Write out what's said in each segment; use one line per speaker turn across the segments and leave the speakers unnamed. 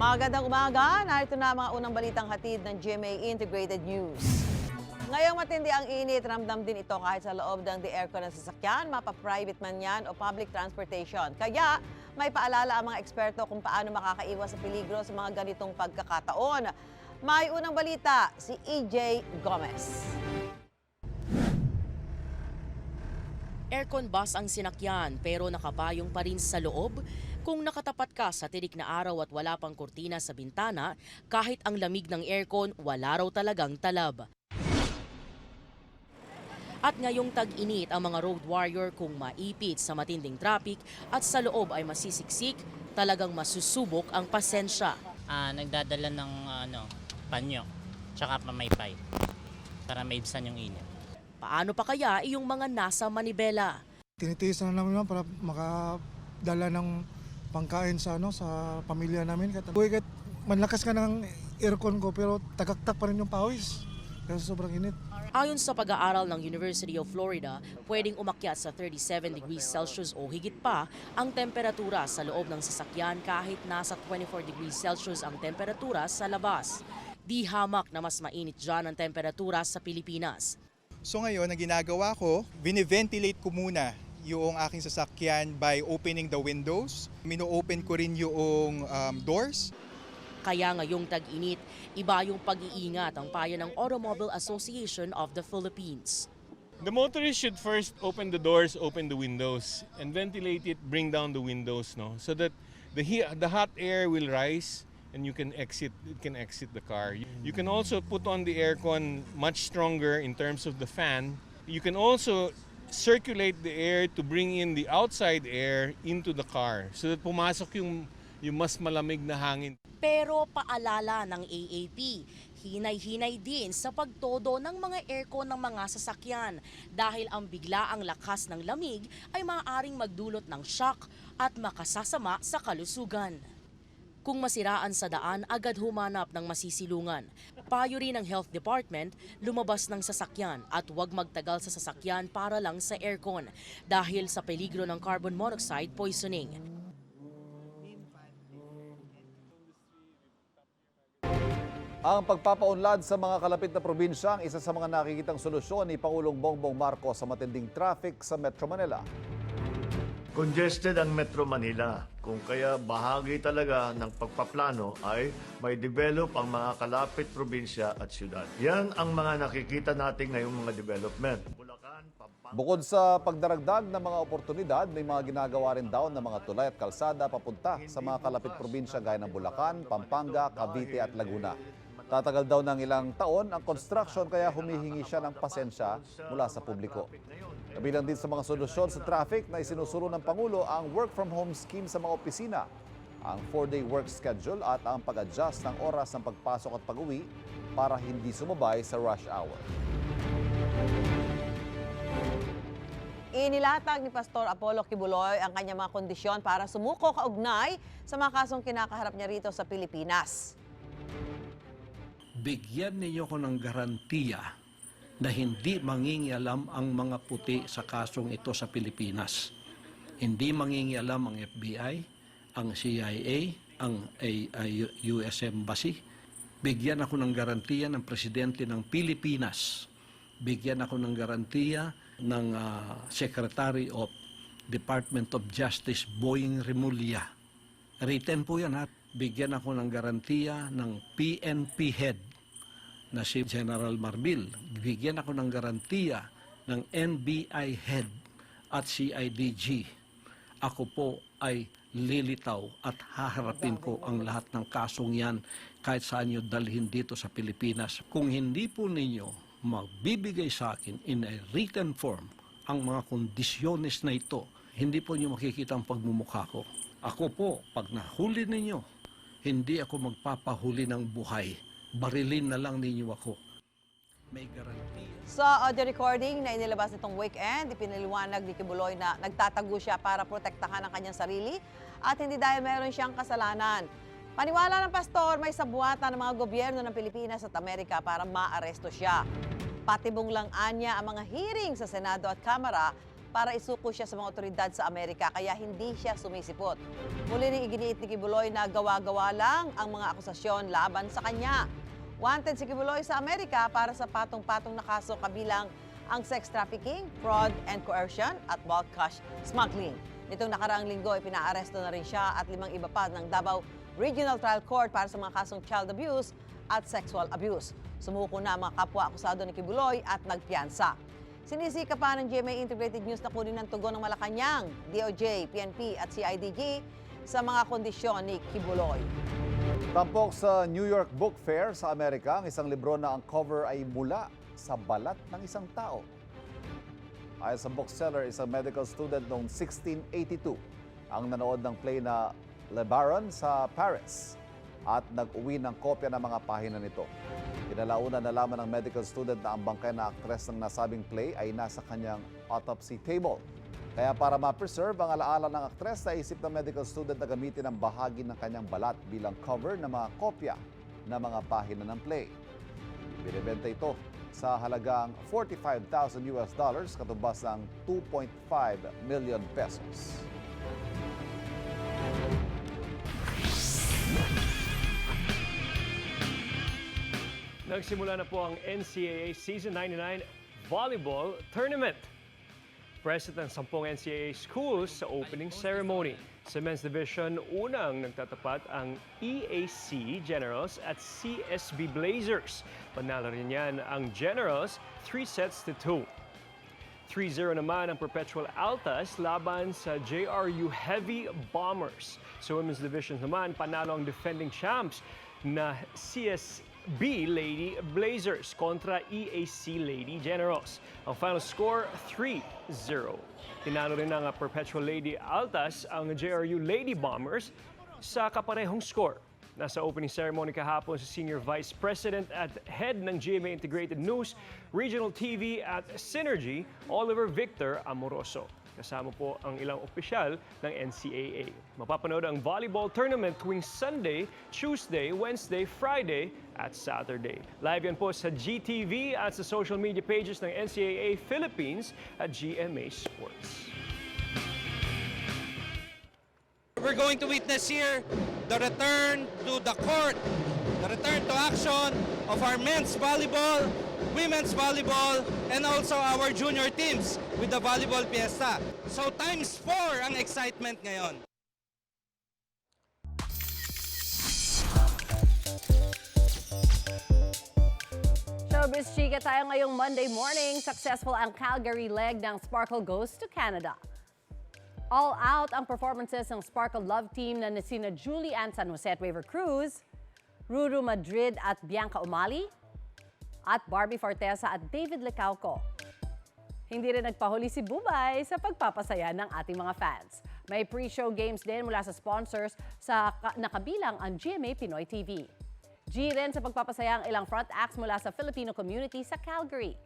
Magandang umaga, narito na ang mga unang balitang hatid ng GMA Integrated News. Ngayong matindi ang init, ramdam din ito kahit sa loob ng the aircon ng sasakyan, mapa-private man yan o public transportation. Kaya may paalala ang mga eksperto kung paano makakaiwas sa peligro sa mga ganitong pagkakataon. May unang balita, si EJ Gomez.
Aircon bus ang sinakyan pero nakapayong pa rin sa loob. Kung nakatapat ka sa tirik na araw at wala pang kurtina sa bintana, kahit ang lamig ng aircon, wala raw talagang talab. At ngayong tag-init ang mga road warrior kung maipit sa matinding traffic at sa loob ay masisiksik, talagang masusubok ang pasensya.
Nagdadala ng panyo, tsaka pamaypay para maibsan yung init.
Paano pa kaya iyong mga nasa Manibela?
Tinitiis na namin para makadala ng pangkain sa pamilya namin. Kahit malakas ka ng aircon ko pero tagaktak pa rin yung pawis kasi sobrang init.
Ayon sa pag-aaral ng University of Florida, pwedeng umakyat sa 37 degrees Celsius o higit pa ang temperatura sa loob ng sasakyan kahit nasa 24 degrees Celsius ang temperatura sa labas. Di hamak na mas mainit dyan ang temperatura sa Pilipinas.
So ngayon, ang ginagawa ko, viniventilate ko muna yung aking sasakyan by opening the windows. Mino-open ko rin yung doors.
Kaya ngayong tag-init, iba yung pag-iingat ang payo ng Automobile Association of the Philippines.
The motorist should first open the doors, open the windows, and ventilate it, bring down the windows, so that the hot air will rise and it can exit the car. You can also put on the aircon much stronger in terms of the fan. You can also circulate the air to bring in the outside air into the car so that pumasok yung mas malamig na hangin.
Pero paalala ng AAP, hinay-hinay din sa pagtodo ng mga aircon ng mga sasakyan dahil ang biglaang lakas ng lamig ay maaaring magdulot ng shock at makasasama sa kalusugan. Kung masiraan sa daan, agad humanap ng masisilungan. Payo rin ng Health Department, lumabas ng sasakyan at huwag magtagal sa sasakyan para lang sa aircon dahil sa peligro ng carbon monoxide poisoning.
Ang pagpapaunlad sa mga kalapit na probinsya ang isa sa mga nakikitang solusyon ni Pangulong Bongbong Marcos sa matinding traffic sa Metro Manila.
Congested ang Metro Manila, kung kaya bahagi talaga ng pagpaplano ay may develop ang mga kalapit probinsya at syudad. Yan ang mga nakikita natin ngayong mga development. Bulacan, Pampanga.
Bukod sa pagdaragdag ng mga oportunidad, may mga ginagawa rin daw ng mga tulay at kalsada papunta sa mga kalapit probinsya gaya ng Bulacan, Pampanga, Cavite at Laguna. Tatagal daw ng ilang taon ang construction kaya humihingi siya ng pasensya mula sa publiko. Kabilang din sa mga solusyon sa traffic na isinusuro ng Pangulo ang work from home scheme sa mga opisina, ang 4-day work schedule at ang pag-adjust ng oras ng pagpasok at pag-uwi para hindi sumabay sa rush hour.
Inilatag ni Pastor Apollo Kibuloy ang kanyang mga kondisyon para sumuko kaugnay sa mga kasong kinakaharap niya rito sa Pilipinas.
Bigyan ninyo ko ng garantiya na hindi mangingialam ang mga puti sa kasong ito sa Pilipinas. Hindi mangingialam ang FBI, ang CIA, ang US Embassy. Bigyan ako ng garantiya ng Presidente ng Pilipinas. Bigyan ako ng garantiya ng Secretary of Department of Justice, Boying Remulla. Written po yan, ha? Bigyan ako ng garantiya ng PNP head na si General Marbil. Bigyan ako ng garantiya ng NBI head at CIDG. Ako po ay lilitaw at haharapin ko ang lahat ng kasong yan kahit saan nyo dalhin dito sa Pilipinas. Kung hindi po ninyo magbibigay sa akin in a written form ang mga kondisyones na ito, hindi po nyo makikita ang pagmumukha ko. Ako po, pag nahuli ninyo, hindi ako magpapahuli ng buhay. Barilin na lang ninyo ako. May garantiya.
Sa audio recording na inilabas nitong weekend, ipinaliwanag ni Kibuloy na nagtatago siya para protektahan ang kanyang sarili at hindi dahil meron siyang kasalanan. Paniwala ng pastor, may sabuatan ng mga gobyerno ng Pilipinas at Amerika para maaresto siya. Patibong lang anya ang mga hearing sa Senado at Kamara para isuko siya sa mga otoridad sa Amerika kaya hindi siya sumisipot. Muli ring iginiit ni Kibuloy na gawa-gawa lang ang mga akusasyon laban sa kanya. Wanted si Kibuloy sa Amerika para sa patong-patong na kaso kabilang ang sex trafficking, fraud and coercion at bulk cash smuggling. Nitong nakaraang linggo, pinaaresto na rin siya at 5 iba pa ng Davao Regional Trial Court para sa mga kasong child abuse at sexual abuse. Sumuko na ang mga kapwa-akusado ni Kibuloy at nagpiyansa. Sinisika pa ng GMA Integrated News na kunin ng tugon ng Malacanang, DOJ, PNP at CIDG sa mga kondisyon ni Kibuloy.
Tampok sa New York Book Fair sa Amerika, ang isang libro na ang cover ay mula sa balat ng isang tao. Ayon sa bookseller, isang medical student noong 1682 ang nanood ng play na Le Baron sa Paris at nag-uwi ng kopya ng mga pahina nito. Kinalaunan nalaman ng medical student na ang bangkay na aktres ng nasabing play ay nasa kanyang autopsy table. Kaya para ma-preserve ang alaala ng aktres, naisip ng medical student na gamitin ang bahagi ng kanyang balat bilang cover ng mga kopya ng mga pahina ng play. Binibenta ito sa halagang $45,000 katumbas ng 2.5 million pesos.
Nagsimula na po ang NCAA Season 99 Volleyball Tournament. Present ang 10 NCAA schools sa opening ceremony. Sa men's division, unang nagtatapat ang EAC Generals at CSB Blazers. Panalo rin yan ang Generals 3-2. 3-0 naman ang Perpetual Altas laban sa JRU Heavy Bombers. Sa women's division naman, panalo ang defending champs na CSB Lady Blazers kontra EAC Lady Generals. Ang final score, 3-0. Tinalo rin ng Perpetual Lady Altas ang JRU Lady Bombers sa kaparehong score. Nasa opening ceremony kahapon si Senior Vice President at Head ng GMA Integrated News, Regional TV at Synergy, Oliver Victor Amoroso. Kasama po ang ilang opisyal ng NCAA. Mapapanood ang volleyball tournament tuwing Sunday, Tuesday, Wednesday, Friday at Saturday. Live yan po sa GTV at sa social media pages ng NCAA Philippines at GMA Sports.
We're going to witness here the return to the court, the return to action of our men's volleyball, women's volleyball, and also our junior teams with the volleyball fiesta. So times 4 ang excitement ngayon.
Showbiz chika tayo ngayong Monday morning. Successful ang Calgary leg ng Sparkle Goes to Canada. All out ang performances ng Sparkle Love Team na sina Julie Ann San Jose at Waver Cruz, Ruru Madrid at Bianca Umali, at Barbie Fortesa at David Lecauco. Hindi rin nagpahuli si Bubay sa pagpapasaya ng ating mga fans. May pre-show games din mula sa sponsors sa nakabilang ang GMA Pinoy TV. G rin sa pagpapasaya ang ilang front acts mula sa Filipino community sa Calgary.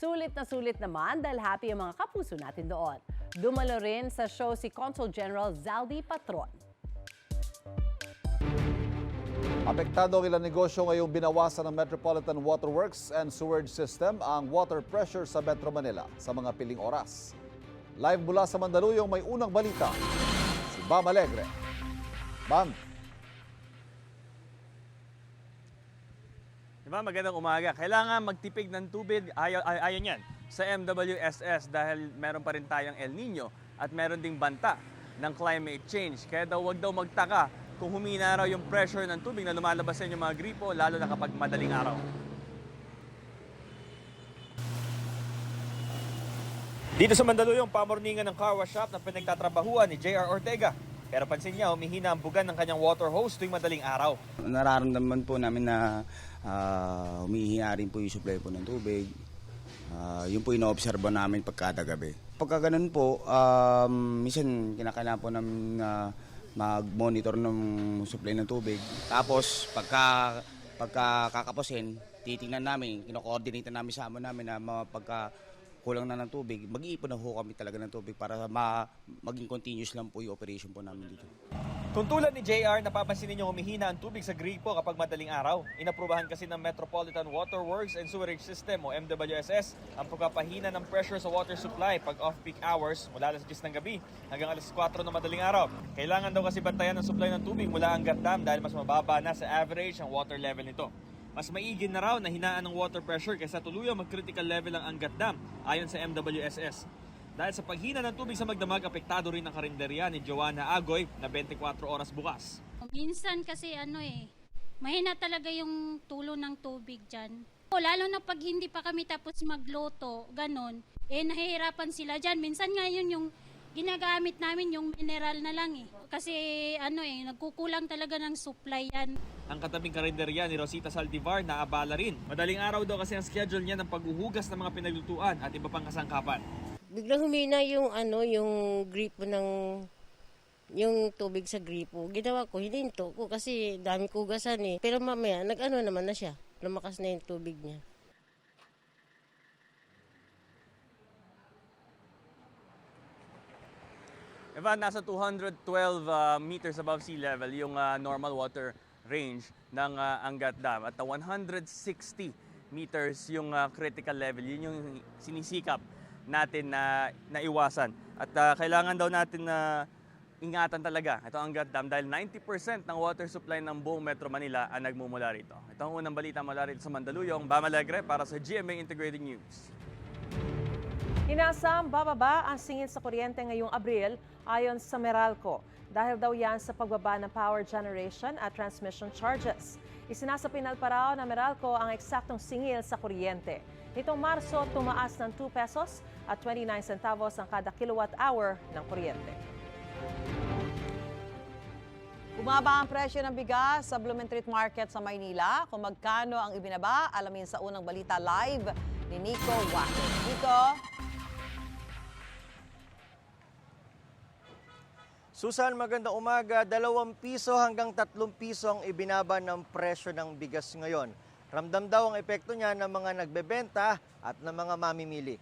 Sulit naman dahil happy ang mga kapuso natin doon. Dumalo rin sa show si Consul General Zaldi Patron.
Apektado ang ilang negosyo ngayong binawasan ng Metropolitan Waterworks and Sewerage System ang water pressure sa Metro Manila sa mga piling oras. Live mula sa Mandaluyong may unang balita, si Bam Alegre. Bam.
Diba, magandang umaga. Kailangan magtipid ng tubig, ayon yan, sa MWSS dahil meron pa rin tayong El Nino at meron ding banta ng climate change. Kaya wag daw magtaka kung humina raw yung pressure ng tubig na lumalabas sa inyong mga gripo, lalo na kapag madaling araw. Dito sa Mandaluyong, pamorningan ng car wash shop na pinagtatrabahuan ni JR Ortega. Pero pansin niya, humihina ang bugan ng kanyang water hose tuwing madaling araw.
Nararamdaman po namin na humihina rin po yung supply po ng tubig. Yun po ino-obserba namin pagkada gabi. Pagka ganun po, minsan kinakailangan po namin mag-monitor ng supply ng tubig. Tapos pagka kakapusin, titingnan namin, kino-coordinate namin sa amo namin na pagka kulang na ng tubig, mag-iipon na ho kami talaga ng tubig para maging continuous lang po yung operation po namin dito.
Kung tulad ni JR, napapansin ninyo humihina ang tubig sa gripo kapag madaling araw. Inaprubahan kasi ng Metropolitan Water Works and Sewerage System o MWSS ang pagpapahina ng pressure sa water supply pag off-peak hours mula alas 10 ng gabi hanggang alas 4 ng madaling araw. Kailangan daw kasi bantayan ang supply ng tubig mula Angat Dam dahil mas mababa na sa average ang water level nito. Mas maigin na raw na hinaan ng water pressure kaysa tuluyang mag-critical level ang Angat Dam ayon sa MWSS. Dahil sa paghina ng tubig sa Magdamag, apektado rin ang karinderya ni Joanna Agoy na 24 oras bukas.
Minsan kasi mahina talaga yung tulo ng tubig dyan. Lalo na pag hindi pa kami tapos magluto, ganon, nahihirapan sila dyan. Minsan ngayon yung ginagamit namin yung mineral na lang Kasi nagkukulang talaga ng supply yan.
Ang katabing karinderya ni Rosita Saldivar na abala rin. Madaling araw daw kasi ang schedule niya ng paghuhugas ng mga pinaglutuan at iba pang kasangkapan.
Biglang humina yung yung gripo yung tubig sa gripo. Ginawa ko, hininto ko kasi dami ko hugasan Pero mamaya, naman na siya. Lumakas na yung tubig niya.
Evan, nasa 212 meters above sea level yung normal water range ng Angat Dam at 160 meters yung critical level. Yun yung sinisikap natin na iwasan. At kailangan daw natin na ingatan talaga ito ang Angat Dam dahil 90% ng water supply ng buong Metro Manila ang nagmumula rito. Ito ang unang balita mula rito sa Mandaluyong, Bam Alegre para sa GMA Integrated News.
Inasam bababa ang singil sa kuryente ngayong Abril ayon sa Meralco dahil daw yan sa pagbaba ng power generation at transmission charges. Isinasapinal pa raw na Meralco ang eksaktong singil sa kuryente. Nitong Marso, tumaas ng 2 pesos at 29 centavos ang kada kilowatt hour ng kuryente.
Bumaba ang presyo ng bigas sa Blooming Street Market sa Maynila. Kung magkano ang ibinaba, alamin sa unang balita live ni Nico Waco. Nico?
Susan, magandang umaga. 2 piso hanggang 3 piso ang ibinaba ng presyo ng bigas ngayon. Ramdam daw ang epekto niya ng mga nagbebenta at ng mga mamimili.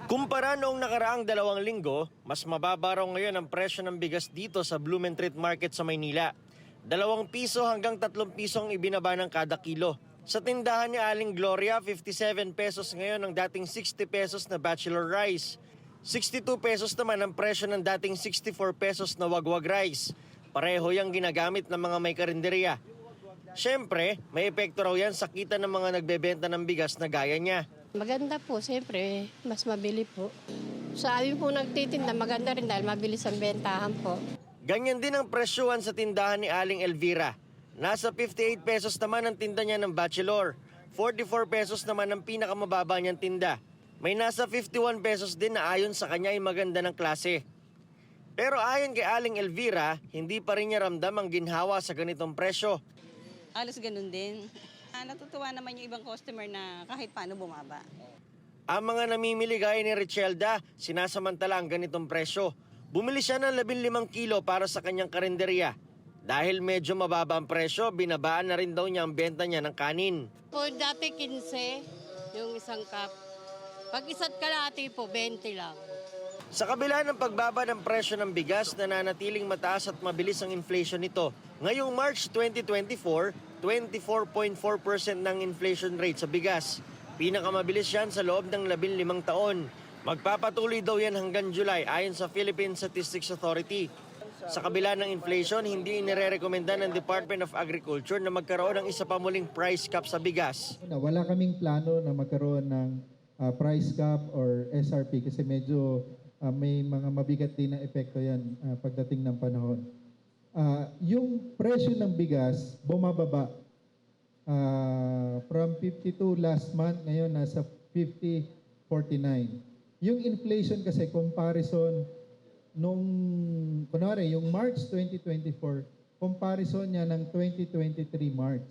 Kumpara noong nakaraang 2 linggo, mas mababa raw ngayon ang presyo ng bigas dito sa Blooming Street Market sa Maynila. 2 piso hanggang 3 piso ang ibinaba ng kada kilo. Sa tindahan ni Aling Gloria, 57 pesos ngayon ang dating 60 pesos na bachelor rice. 62 pesos naman ang presyo ng dating 64 pesos na wagwag rice. Pareho yung ginagamit ng mga may karinderya. Siyempre, may epekto raw yan sa kita ng mga nagbebenta ng bigas na gaya niya.
Maganda po, siyempre, mas mabili po. Sa amin po nagtitinda, maganda rin dahil mabilis ang bentahan po.
Ganyan din ang presyuhan sa tindahan ni Aling Elvira. Nasa 58 pesos naman ang tinda niya ng bachelor. 44 pesos naman ang pinakamababa niyang tinda. May nasa 51 pesos din na ayon sa kanya ay maganda ng klase. Pero ayon kay Aling Elvira, hindi pa rin niya ramdam ang ginhawa sa ganitong presyo.
Halos ganun din. Natutuwa naman yung ibang customer na kahit paano bumaba.
Ang mga namimili gaya ni Richelda, sinasamantala ang ganitong presyo. Bumili siya ng 15 kilo para sa kanyang karinderya. Dahil medyo mababa ang presyo, binabaan na rin daw niya ang benta niya ng kanin.
Po dati 15 yung isang cup. Pag isa't kalahati po, 20 lang.
Sa kabila ng pagbaba ng presyo ng bigas, nananatiling mataas at mabilis ang inflation nito. Ngayong March 2024, 24.4% ng inflation rate sa bigas. Pinakamabilis yan sa loob ng 15 taon. Magpapatuloy daw yan hanggang July ayon sa Philippine Statistics Authority. Sa kabila ng inflation, hindi inirerekomenda ng Department of Agriculture na magkaroon ng isa pa muling price cap sa bigas.
Wala kaming plano na magkaroon ng price cap or SRP kasi medyo may mga mabigat din na epekto yan pagdating ng panahon. Yung presyo ng bigas bumababa from 52 last month, ngayon nasa 50.49. Yung inflation kasi comparison nung, kunwari, yung March 2024, comparison niya ng 2023 March.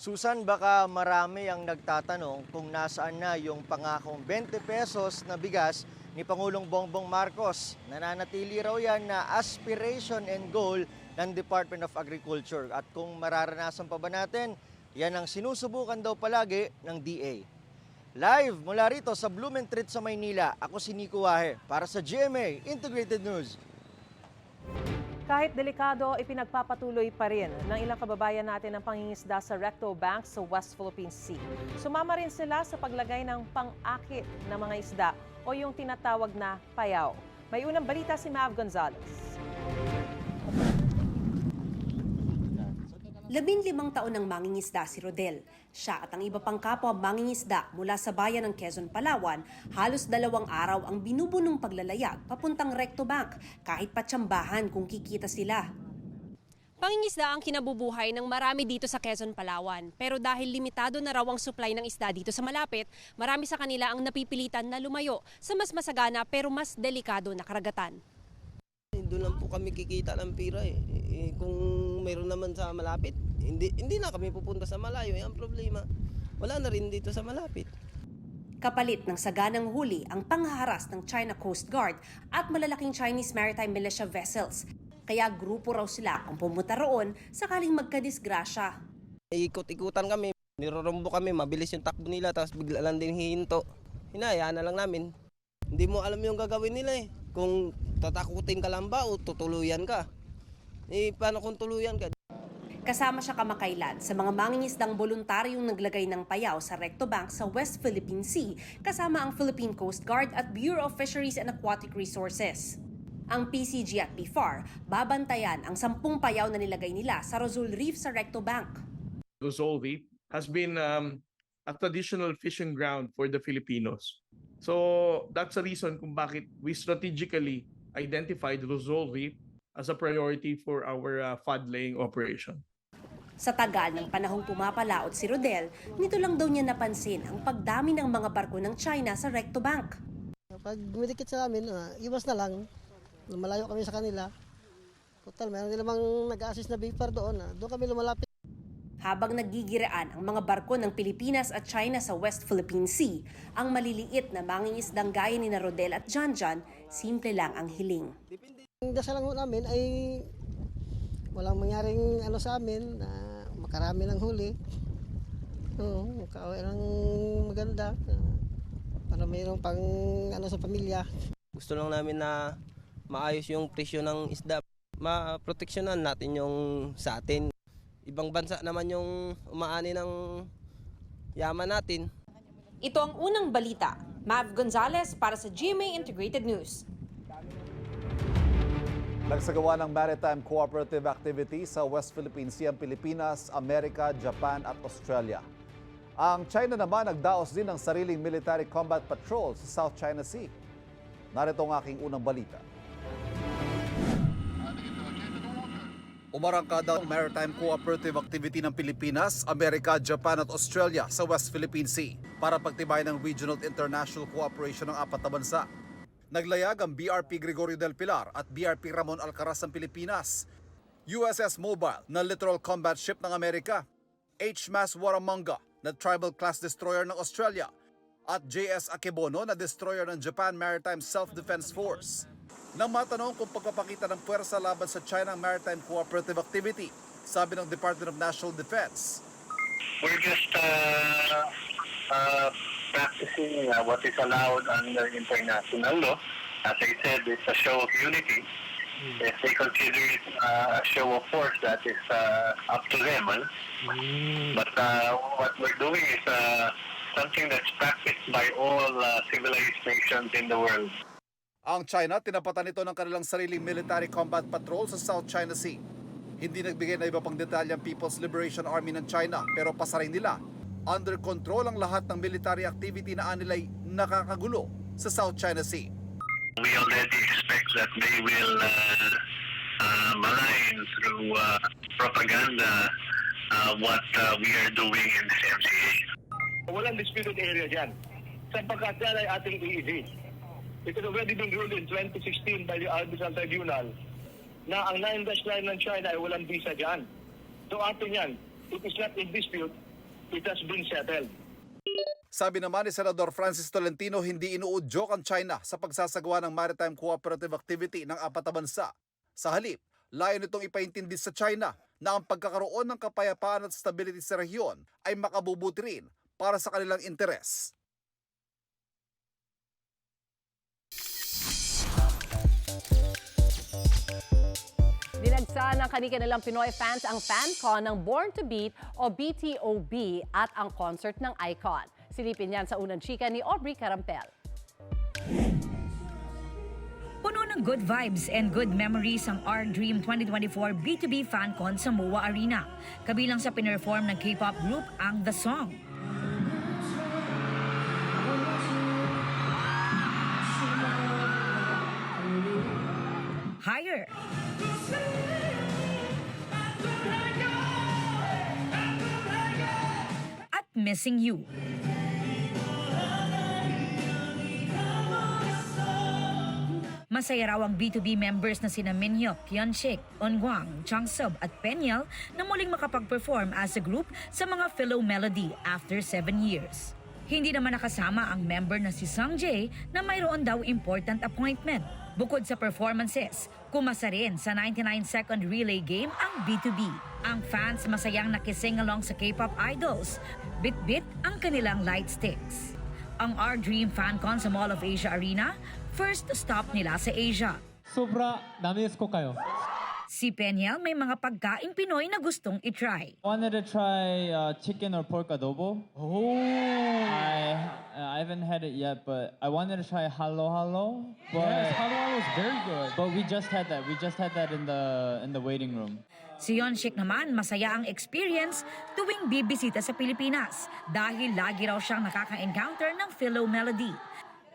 Susan, baka marami ang nagtatanong kung nasaan na yung pangakong 20 pesos na bigas ni Pangulong Bongbong Marcos. Nananatili raw yan na aspiration and goal ng Department of Agriculture. At kung mararanasan pa ba natin, yan ang sinusubukan daw palagi ng DA. Live mula rito sa Blumentritt sa Maynila, ako si Nico Wahe para sa GMA Integrated News.
Kahit delikado, ipinagpapatuloy pa rin ng ilang kababayan natin ang pangingisda sa Recto Bank sa West Philippine Sea. Sumama rin sila sa paglagay ng pang-akit ng mga isda o yung tinatawag na payaw. May unang balita si Mav Gonzalez.
15 taon ng mangingisda si Rodel. Siya at ang iba pang kapwa mangingisda mula sa bayan ng Quezon, Palawan, halos 2 araw ang binubunong paglalayag papuntang Recto Bank kahit patsambahan kung kikita sila.
Pangingisda ang kinabubuhay ng marami dito sa Quezon, Palawan. Pero dahil limitado na raw ang supply ng isda dito sa malapit, marami sa kanila ang napipilitan na lumayo sa mas masagana pero mas delikado na karagatan.
Doon lang po kami kikita ng pira kung mayroon naman sa malapit, hindi na kami pupunta sa malayo. Ang problema, wala na rin dito sa malapit.
Kapalit ng saganang huli ang panghaharas ng China Coast Guard at malalaking Chinese Maritime Militia vessels. Kaya grupo raw sila kung pumunta roon sakaling magkadisgrasya.
Ikot-ikutan kami, nirorombo kami, mabilis yung takbo nila, tapos bigla lang din hihinto. Hinayaan na lang namin. Hindi mo alam yung gagawin nila Kung tatakutin ka lang ba o tutuluyan ka? Paano kung tuluyan ka?
Kasama siya kamakailan sa mga mangingisdang voluntaryong naglagay ng payaw sa Recto Bank sa West Philippine Sea kasama ang Philippine Coast Guard at Bureau of Fisheries and Aquatic Resources. Ang PCG at BFAR babantayan ang 10 payaw na nilagay nila sa Rosol Reef sa Recto Bank.
Rosol Reef has been a traditional fishing ground for the Filipinos. So that's the reason kung bakit we strategically identified Rosol Reef as a priority for our FOD laying operation.
Sa tagal ng panahong pumapalaot si Rodel, nito lang daw niya napansin ang pagdami ng mga barko ng China sa Recto Bank.
Pag dumidikit sa amin, iwas na lang. Lumalayo kami sa kanila. Total, meron din namang nag-assist na BFAR doon. Doon kami lumalapit.
Habang nagigiraan ang mga barko ng Pilipinas at China sa West Philippine Sea, ang maliliit na mangingisdang gaya ni Rodel at Janjan, simple lang ang hiling.
Ang dasal lang namin ay walang mangyaring sa amin na makarami ng huli. Makauwi ng maganda para mayroong pang sa pamilya. Gusto lang namin na maayos yung presyo ng isda. Maproteksyonan natin yung sa atin. Ibang bansa naman yung umaani ng yaman natin.
Ito ang unang balita. Mav Gonzalez para sa GMA Integrated News.
Nagsagawa ng maritime cooperative activity sa West Philippine Sea ang Pilipinas, Amerika, Japan at Australia. Ang China naman nagdaos din ng sariling military combat patrol sa South China Sea. Narito ang aking unang balita. Umarangkada ang maritime cooperative activity ng Pilipinas, Amerika, Japan at Australia sa West Philippine Sea para pagtibayan ng regional at international cooperation ng 4 na bansa. Naglayag ang BRP Gregorio del Pilar at BRP Ramon Alcaraz ng Pilipinas, USS Mobile na littoral combat ship ng Amerika, HMAS Warramunga na tribal class destroyer ng Australia at JS Akebono na destroyer ng Japan Maritime Self-Defense Force. Nang matanong kung pagpapakita ng puwersa laban sa China Maritime Cooperative Activity, sabi ng Department of National Defense,
we're just practicing what is allowed under international law. As I said, it's a show of unity. If they consider it a show of force, that is up to them. But what we're doing is something that's practiced by all civilized nations in the world.
ang China tinapatan nito ng kanilang sariling military combat patrol sa South China Sea. Hindi nagbigay na iba pang detalye ang People's Liberation Army ng China pero pasaring nila, under control ang lahat ng military activity na anilay nakakagulo sa South China Sea.
We already expect that they will malign through propaganda what we are doing in this MCA.
Walang disputed area dyan. Sapagkat yan ay ating EEZ. It has already been ruled in 2016 by the Arbitral Tribunal na ang 9-line ng China ay walang visa dyan. So atin yan, it is not in dispute, it has been settled.
Sabi naman ni Senador Francis Tolentino, hindi inuudyok ang China sa pagsasagawa ng maritime cooperative activity ng apat na bansa. Sa halip, layo nitong ipaintindi sa China na ang pagkakaroon ng kapayapaan at stability sa rehiyon ay makabubuti rin para sa kanilang interes.
Dinagsa ng kani-kanilang Pinoy fans ang FanCon ng Born to Beat o BTOB at ang concert ng Icon. Silipin yan sa unang chika ni Aubrey Carampel.
Puno ng good vibes and good memories ang Our Dream 2024 B2B FanCon sa MOA Arena. Kabilang sa pinerform ng K-pop group ang The Song. Higher. At Missing You. Masaya raw ang B2B members na sina Minhyuk, Hyunshik, Eunkwang, Changsub at Penyal na muling makapag-perform as a group sa mga Philo Melody after 7 years. Hindi naman nakasama ang member na si Sungjae na mayroon daw important appointment. Bukod sa performances, kumasa rin sa 99-second relay game ang B2B. Ang fans masayang nakising along sa K-pop idols. Bit-bit ang kanilang light sticks. Ang Our Dream FanCon sa Mall of Asia Arena, first stop nila sa Asia.
Sobra namiss ko kayo.
Si Penyal may mga pagkaing Pinoy na gustong itry.
Wanted to try chicken or pork adobo. Oh! I haven't had it yet, but I wanted to try halo halo. Yes, halo halo is very good. But we just had that. We just had that in the waiting room.
Si Hyunshik naman masaya ang experience tuwing bibisita sa Pilipinas dahil lagi raw siyang nakaka-encounter ng Philo Melody.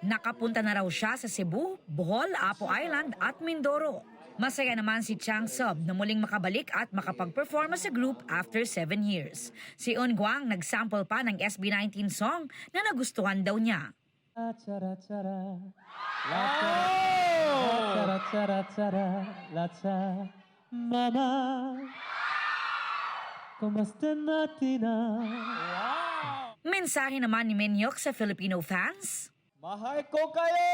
Nakapunta na raw siya sa Cebu, Bohol, Apo Island at Mindoro. Masaya naman si Changsub na muling makabalik at makapag-perform sa group after 7 years. Si Eunkwang nagsample pa ng SB19 song na nagustuhan daw niya.
Mama, kumusta natin na?
Mensahe naman ni Minhyuk sa Filipino fans.
Mahal ko kayo!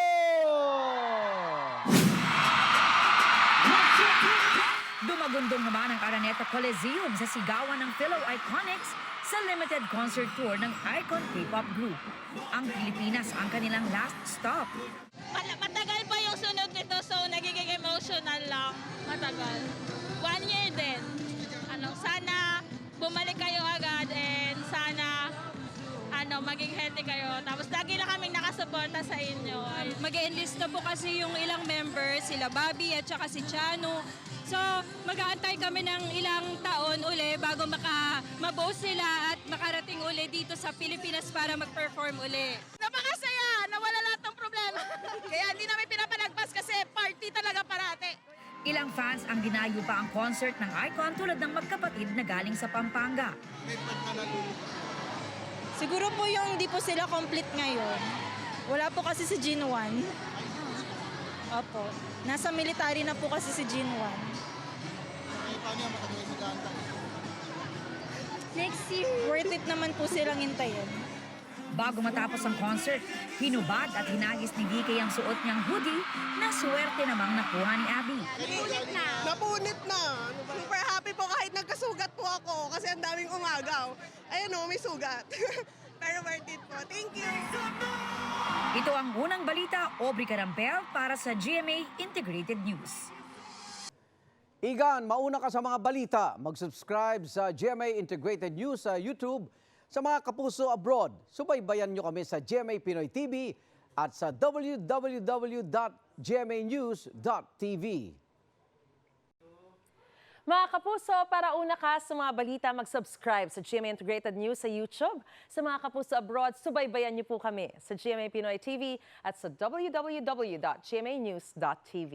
Dumagundong naman ang Araneta Coliseum sa sigawan ng Philo Iconics sa limited concert tour ng Icon K-pop group. Ang Pilipinas ang kanilang last stop.
Matagal pa yung sunod nito, so nagiging emotional lang. Matagal. 1 year din. Sana bumalik kayo agad and sana maging healthy kayo. Tapos lagi na kaming nakasuporta sa inyo.
Mag-enlist na po kasi yung ilang members, sila Bobby at saka si Chano. So, mag-aantay kami ng ilang taon uli bago mabuo sila at makarating uli dito sa Pilipinas para mag-perform uli.
Napakasaya! Nawala lahat ng problema. Kaya hindi namin pinapanagpas kasi party talaga parate.
Ilang fans ang dinayo pa ang concert ng Icon tulad ng magkapatid na galing sa Pampanga.
Siguro po yung di po sila complete ngayon. Wala po kasi si Jin 1. Opo. Nasa military na po kasi si Jin 1. Next year. Worth it naman po silang hintayin.
Bago matapos ang concert, hinubad at hinagis ni DK ang suot niyang hoodie na swerte namang nakuha ni Abby.
Napunit na. Napunit na. Super happy po kahit nagkasugat po ako kasi ang daming umagaw. Ayun o, may sugat. Pero worth it po. Thank you.
Ito ang unang balita, Aubrey Carampel para sa GMA Integrated News.
Igan, mauna ka sa mga balita. Mag-subscribe sa GMA Integrated News sa YouTube. Sa mga kapuso abroad, subaybayan nyo kami sa GMA Pinoy TV at sa www.gmanews.tv.
Mga kapuso, para una ka sa mga balita, mag-subscribe sa GMA Integrated News sa YouTube. Sa mga kapuso abroad, subaybayan niyo po kami sa GMA Pinoy TV at sa www.gmanews.tv.